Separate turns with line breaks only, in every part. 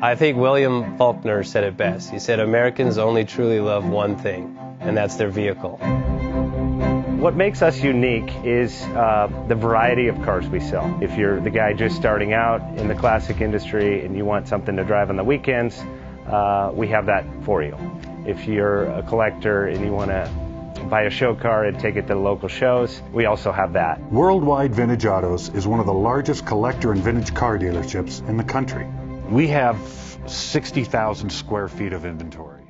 I think William Faulkner said it best. He said, Americans only truly love one thing, and that's their vehicle.
What makes us unique is the variety of cars we sell. If you're the guy just starting out in the classic industry and you want something to drive on the weekends, we have that for you. If you're a collector and you want to buy a show car and take it to the local shows, we also have that.
Worldwide Vintage Autos is one of the largest collector and vintage car dealerships in the country. We have 60,000 square feet of inventory.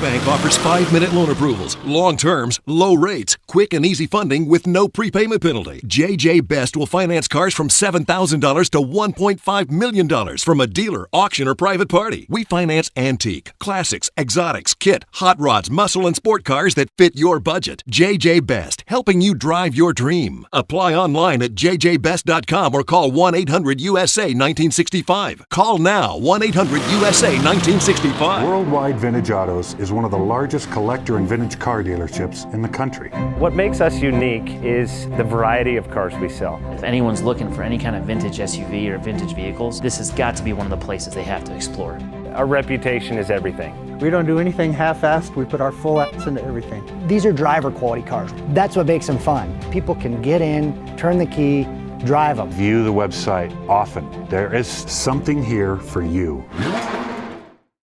Bank offers 5-minute loan approvals, long terms, low rates, quick and easy funding with no prepayment penalty. JJ Best will finance cars from $7,000 to $1.5 million from a dealer, auction, or private party. We finance antique, classics, exotics, kit, hot rods, muscle, and sport cars that fit your budget. JJ Best, helping you drive your dream. Apply online at jjbest.com or call 1-800-USA-1965. Call now, 1-800-USA-1965.
Worldwide Vintage Autos is one of the largest collector and vintage car dealerships in the country.
What makes us unique is the variety of cars we sell.
If anyone's looking for any kind of vintage SUV or vintage vehicles, this has got to be one of the places they have to explore.
Our reputation is everything.
We don't do anything half-assed. We put our full ass into everything.
These are driver quality cars. That's what makes them fun. People can get in, turn the key, drive them.
View the website often. There is something here for you.